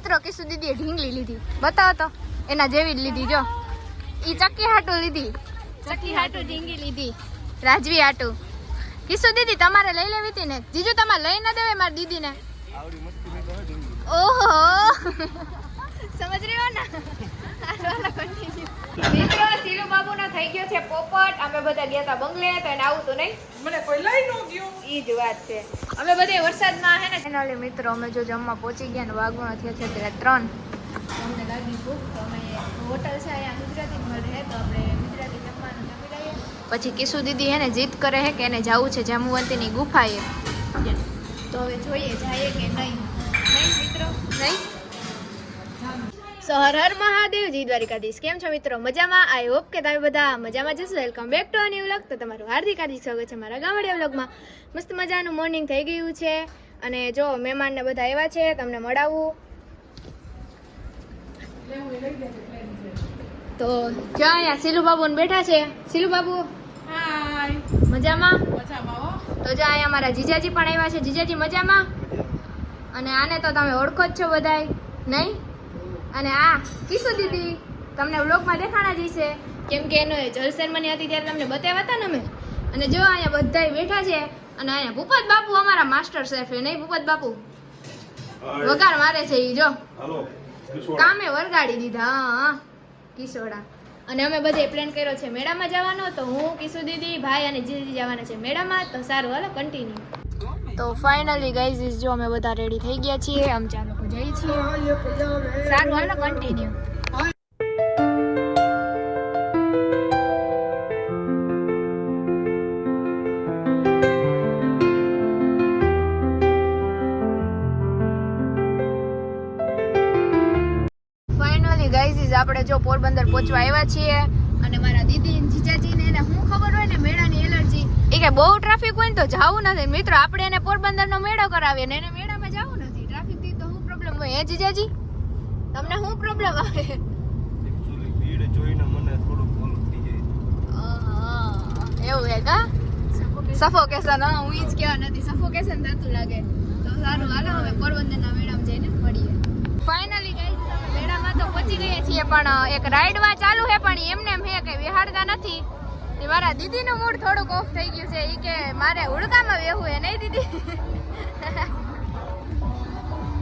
મિત્રો કિસુ દીદીએ ઢીંગલી લીધી, બતાવો તો. એના જેવી જ લીધી જો. ઈ ચક્કી હાટું લીધી, ચક્કી હાટું ઢીંગી લીધી, રાજવી હાટું. કિસુ દીદી તમારે લઈ લેવી હતી ને? જીજુ તમારે લઈ ના દેવે મારી દીદીને? ઓહો સમજ રહ્યો ને. મિત્રો સીલુ બાબુનો થઈ ગયો છે પોપટ. અમે બધા ગયા હતા બંગલે તો એને આવું તો નહીં, મને કોઈ લઈ ન ગયો. ઈ જ વાત છે. અમે બધે વરસાદમાં હે ને ફાઇનલી મિત્રો અમે જો જમવા પહોંચી ગયા ને વાગવાનો થયા છે ત્યારે 3. અમને લાગી ભૂખ તો અમે હોટલ છે અહીંયા ગુજરાતી મળે તો આપણે ગુજરાતી જમવાનું જમી લઈએ. પછી કિસુ દીદી હે ને જીદ કરે છે કે એને જવું છે જાંબુવંતીની ગુફાએ. તો હવે જોઈએ જાય કે નહીં. નહીં મિત્રો નહીં. સો હર હર મહાદેવ જી દ્વારિકાધીશ. કેમ છો મિત્રો? મજામાં? આઈ હોપ કે તમે બધા મજામાં જશો. Welcome back to a new vlog. તો તમારું હાર્દિક હાર્દિક સ્વાગત છે મારા ગામડિયા વ્લોગમાં. મસ્ત મજાનું મોર્નિંગ થઈ ગયું છે અને જો મહેમાનને બધા આવ્યા છે તમને મળાવું. તો જો અહીંયા સીલુ બાબુ બેઠા છે. સીલુ બાબુ હાય. મજામાં? મજામાં હો. તો જો અહીંયા મારા જીજાજી પણ આવ્યા છે. જીજાજી મજામાં? અને આને તો તમે ઓળખો જ છો બધાય નહીં? અને આ કિસુ દીદી તમને વ્લોગમાં દેખાણા જ હશે કેમ કે એનો જલસેરમની હતી ત્યારે તમને બતાવ્યા હતા ને અમે. અને જો અહીંયા બધાય બેઠા છે અને અહીંયા ભૂપત બાપુ અમારા માસ્ટર શેફ એ નહીં? ભૂપત બાપુ વગાર મારે છે ઈ જો કામે વરગાડી દીધા. હા કિશોડા. અને અમે બધે પ્લાન કર્યો છે મેળામાં જવાનો. તો હું કિસુ દીદી ભાઈ અને જીજી જવાના છે મેળામાં. તો સારું હાલો કન્ટિન્યુ. તો ફાઇનલી ગાઈઝ જો અમે બધા રેડી થઈ ગયા છીએ. આમ ચાલો જઈએ છીએ. સારું હાલો કન્ટિન્યુ. ફાઇનલી ગાઈઝ આપણે જો પોરબંદર પહોંચવા આવ્યા છીએ અને મારા દીદી જીજાજી ને એને શું ખબર હોય ને મેળાની એલર્જી એ કે બહુ ટ્રાફિક હોય ને તો જવું નથી. મિત્રો આપણે એને પોરબંદર નો મેળો કરાવીએ ને એને મેળામાં જવું નથી. ટ્રાફિક થી તો શું પ્રોબ્લેમ હોય? હે જીજાજી તમને શું પ્રોબ્લેમ આવે? એક્ચ્યુઅલી ભીડ જોઈને મને થોડું ઓલું થઈ જાય. એવું હે કા? સફોકેશન. હા હું ઈ જ કહેવા નથી, સફોકેશન થતું લાગે. તો સારું હાલો હવે પોરબંદરના મેળામાં જઈને મળીએ. ફાઇનલી ગાઈસ અમે મેળામાં તો પહોંચી ગયા છીએ પણ એક રાઈડમાં ચાલુ છે પણ એમને એમ હે કે વિહારતા નથી. તે મારા દીદીનું મૂડ થોડુંક ઓફ થઈ ગયું છે. ઈ કે મારે હુડકામાં બેહવું હે નહીં દીદી?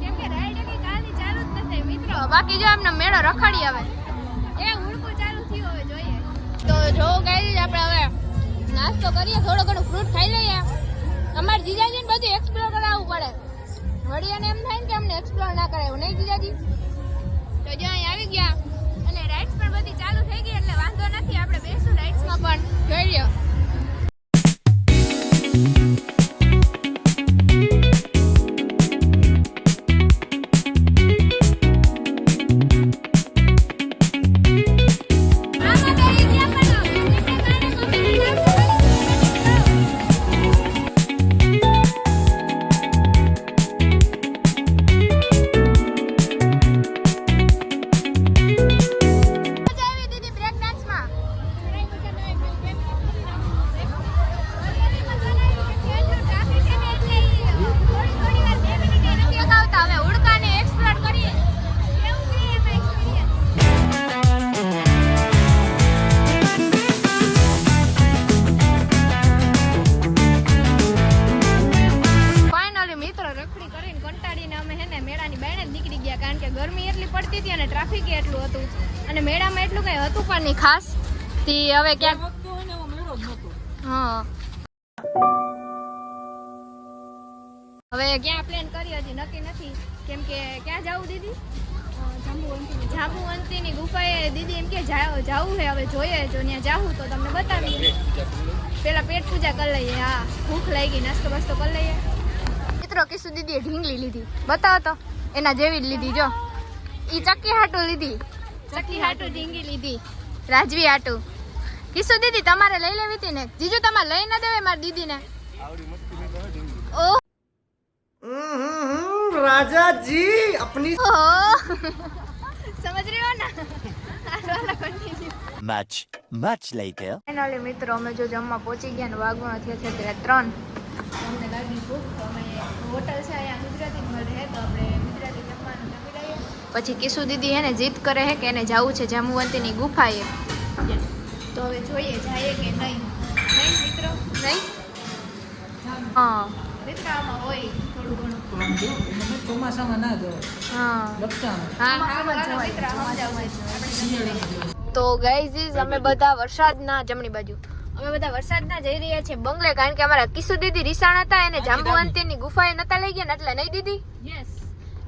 કેમ કે રાઈડ એની કાલની ચાલુ જ નથી મિત્રો. બાકી જો એમને મેળો રખડી આવે એ હુડકું ચાલુ થયું હવે જોઈએ. તો જો ગાઈસ આપણે હવે નાસ્તો કરીએ, થોડો ઘણું ફ્રૂટ ખાઈ લઈએ. અમારે જીજાજીને બધું એક્સપ્લોર કરાવવું પડે. વળી અને એમ થાય ને કે અમને એક્સપ્લોર ના કરાવ્યું નહીં જીજાજી? તો જો અહીં આવી ગયા અને રાઇડ્સ પણ બધી ચાલુ થઈ ગઈ એટલે વાંધો નથી. આપણે બેસું રાઇડ્સમાં પણ જોઈ લ્યો. ગરમી એટલી પડતી હતી અને ટ્રાફિક એટલું હતું અને મેળામાં એટલું કઈ હતું પણ નહીં ખાસ. થી હવે ક્યાંક હા હવે ક્યાં પ્લાન કરી હજી નક્કી નથી કેમ કે ક્યાં જાવું દીદી? જાંબુવંતીની ગુફાએ દીદી એમ કે જાવું છે. હવે જોઈએ જો ત્યાં જાવું તો તમને બતાવીએ. પેલા પેટ પૂજા કરી લઈએ. હા ભૂખ લાગી, નાસ્તો બાસ્તો કરી લઈએ. મિત્રો કિસુ દીદીએ ઢીંગલી લીધી, બતાવો તો. એના જેવી જ લીધી જો. ઈ ચક્કી હાટું લીધી, ચક્કી હાટું ઢીંગી લીધી, રાજવી હાટું. કિસુ દીદી તમારે લઈ લેવી હતી ને? જીજુ તમારે લઈ ના દેવે મારી દીદીને? ઓહ राजा जी अपनी સમજ રહ્યો ને. much later. ફાઇનલી મિત્રો અમે જો જમવા પહોંચી ગયા ને વાગવાનો થયા છે ત્યારે 3. અમને લાગી ભૂખ તો અમે હોટલ છે અહીંયા ગુજરાતી મળે તો આપણે ગુજરાતી જમવાનું જમી લઈએ. પછી કિશુ દીદી એને જીદ કરે છે કે એને જવું છે જાંબુવંતીની ગુફાએ. તો હવે જોઈએ જાય કે નહીં. નહીં મિત્રો? નહીં? હા મિત્રો આમાં હોય થોડું ઘણું. ચોમાસામાં ના જો હા લપટામાં હા મિત્રો તો ગાઈઝ અમે બધા વરસાદના જમણી બાજુ અમે બધા વરસાદના જઈ રહ્યા છીએ બંગલે, કારણ કે અમારા કિશુ દીદી રીસાણ હતા એને જાંબુવંતીની ગુફાએ નતા લઈ ગયા ને એટલે નહીં દીદી. યસ.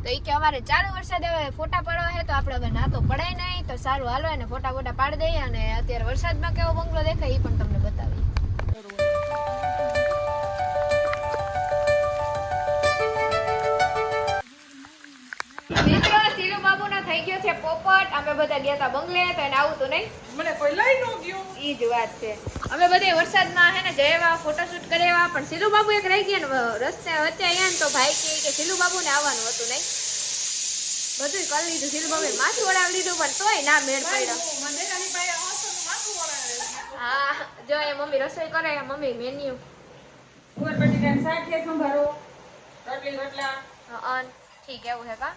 તો એ કે અમારે ચાલુ વરસાદ હવે ફોટા પાડવા છે તો આપણે હવે ના તો પડાય નહીં તો સારું હાલો એને ફોટા પાડી દઈએ. અને અત્યારે વરસાદમાં કેવો બંગલો દેખાય એ પણ તમને બતાવીએ. મિત્રો સીલુ બાબુનો થઈ ગયો છે પોપટ. અમે બધા ગયા હતા બંગલે તો એને આવું તો નહીં. મને કોઈ લઈ ન ગયો. ઈ જ વાત છે. અમે બધે વરસાદમાં હે ને જયેવા ફોટોશૂટ કરેવા પણ સીલુ બાબુ એક રહી ગયા ને રસ્તે વચ્ચે અહીંયા ને તો ભાઈ કે સીલુ બાબુને આવવાનું હતું નહીં. બધું કરી લીધું સીલુ બાબુએ માથું ઓળાવી લીધું પણ તોય ના મેળ પડ્યો. મંદેરાની પાસે આવતો તો માથું વળાવે. હા જો એ મમ્મી રસોઈ કરે મમ્મી મેન્યુ ઉપર બટેટાનું શાક છે સંભારો રોટલી રોટલા. ઠીક એવું હે કા